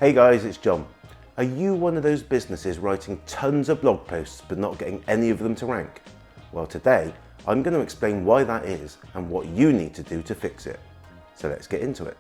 Hey guys, it's John. Are you one of those businesses writing tons of blog posts but not getting any of them to rank? Well, today I'm going to explain why that is and what you need to do to fix it. So let's get into it.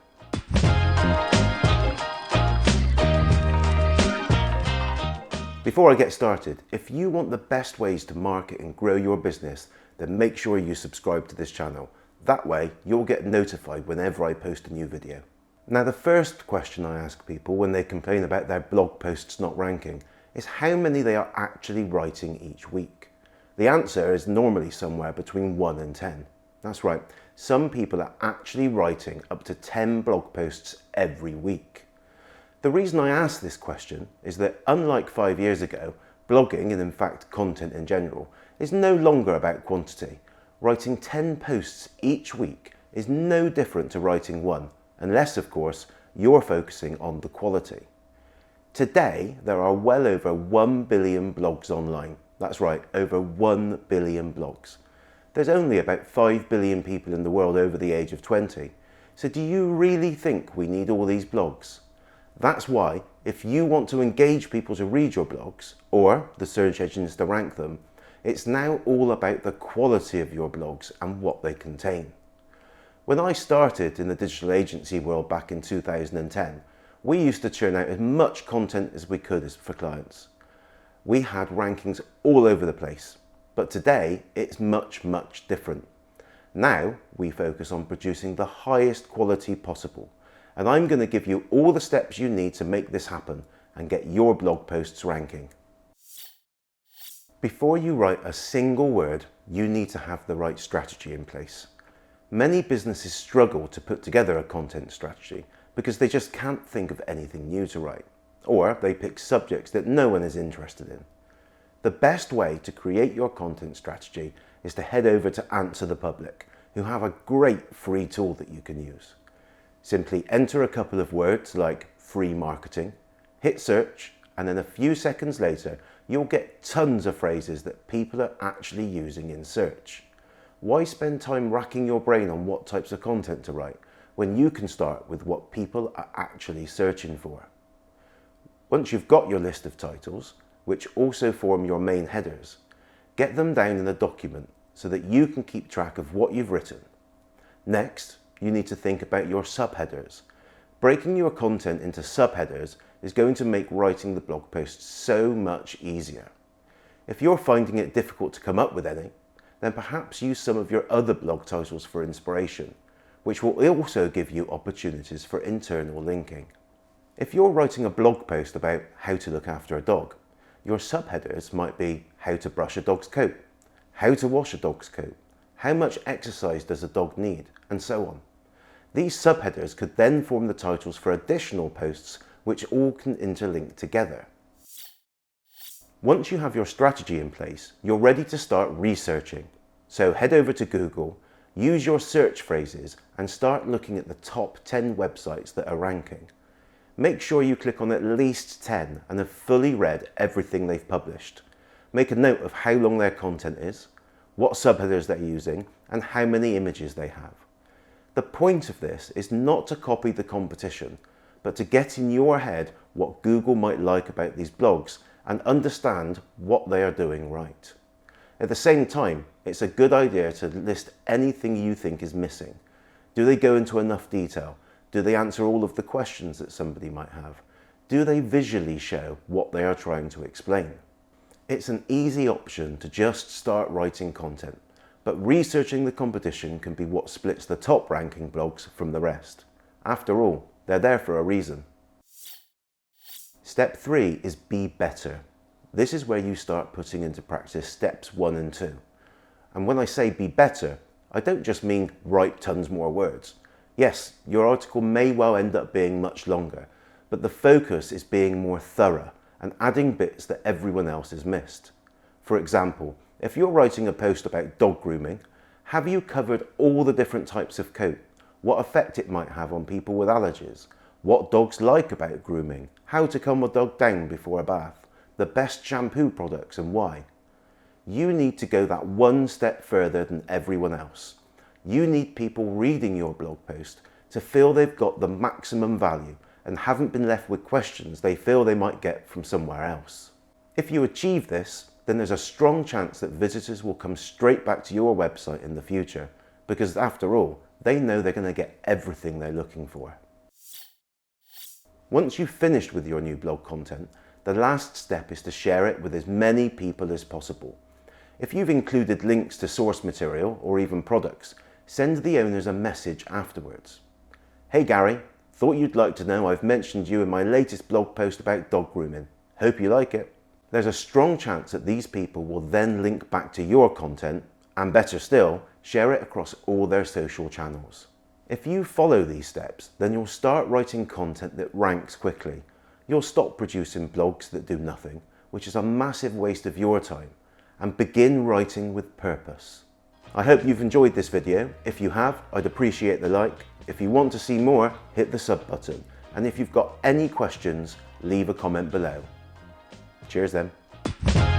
Before I get started, if you want the best ways to market and grow your business, then make sure you subscribe to this channel. That way you'll get notified whenever I post a new video. Now, the first question I ask people when they complain about their blog posts not ranking is how many they are actually writing each week. The answer is normally somewhere between 1 and 10. That's right, some people are actually writing up to 10 blog posts every week. The reason I ask this question is that unlike 5 years ago, blogging, and in fact content in general, is no longer about quantity. Writing 10 posts each week is no different to writing one, unless of course you're focusing on the quality. Today there are well over 1 billion blogs online. That's right, over 1 billion blogs. There's only about 5 billion people in the world over the age of 20. So do you really think we need all these blogs? That's why, if you want to engage people to read your blogs, or the search engines to rank them, it's now all about the quality of your blogs and what they contain. When I started in the digital agency world back in 2010, we used to churn out as much content as we could for clients. We had rankings all over the place, but today it's much, much different. Now we focus on producing the highest quality possible, and I'm going to give you all the steps you need to make this happen and get your blog posts ranking. Before you write a single word, you need to have the right strategy in place. Many businesses struggle to put together a content strategy because they just can't think of anything new to write, or they pick subjects that no one is interested in. The best way to create your content strategy is to head over to Answer the Public, who have a great free tool that you can use. Simply enter a couple of words like free marketing, hit search, and then a few seconds later you'll get tons of phrases that people are actually using in search. Why spend time racking your brain on what types of content to write when you can start with what people are actually searching for? Once you've got your list of titles, which also form your main headers, get them down in a document so that you can keep track of what you've written. Next, you need to think about your subheaders. Breaking your content into subheaders is going to make writing the blog post so much easier. If you're finding it difficult to come up with any, then perhaps use some of your other blog titles for inspiration, which will also give you opportunities for internal linking. If you're writing a blog post about how to look after a dog, your subheaders might be how to brush a dog's coat, how to wash a dog's coat, how much exercise does a dog need, and so on. These subheaders could then form the titles for additional posts which all can interlink together. Once you have your strategy in place, you're ready to start researching. So head over to Google, use your search phrases and start looking at the top 10 websites that are ranking. Make sure you click on at least 10 and have fully read everything they've published. Make a note of how long their content is, what subheaders they're using, and how many images they have. The point of this is not to copy the competition, but to get in your head what Google might like about these blogs and understand what they are doing right. At the same time, it's a good idea to list anything you think is missing. Do they go into enough detail? Do they answer all of the questions that somebody might have? Do they visually show what they are trying to explain? It's an easy option to just start writing content, but researching the competition can be what splits the top ranking blogs from the rest. After all, they're there for a reason. Step 3 is be better. This is where you start putting into practice steps 1 and 2. And when I say be better, I don't just mean write tons more words. Yes, your article may well end up being much longer, but the focus is being more thorough and adding bits that everyone else has missed. For example, if you're writing a post about dog grooming, have you covered all the different types of coat, what effect it might have on people with allergies, what dogs like about grooming, how to calm a dog down before a bath, the best shampoo products and why? You need to go that one step further than everyone else. You need people reading your blog post to feel they've got the maximum value and haven't been left with questions they feel they might get from somewhere else. If you achieve this, then there's a strong chance that visitors will come straight back to your website in the future, because after all, they know they're going to get everything they're looking for. Once you've finished with your new blog content, the last step is to share it with as many people as possible. If you've included links to source material or even products, send the owners a message afterwards. Hey Gary, thought you'd like to know I've mentioned you in my latest blog post about dog grooming. Hope you like it. There's a strong chance that these people will then link back to your content, and better still, share it across all their social channels. If you follow these steps, then you'll start writing content that ranks quickly. You'll stop producing blogs that do nothing, which is a massive waste of your time, and begin writing with purpose. I hope you've enjoyed this video. If you have, I'd appreciate the like. If you want to see more, hit the sub button. And if you've got any questions, leave a comment below. Cheers then.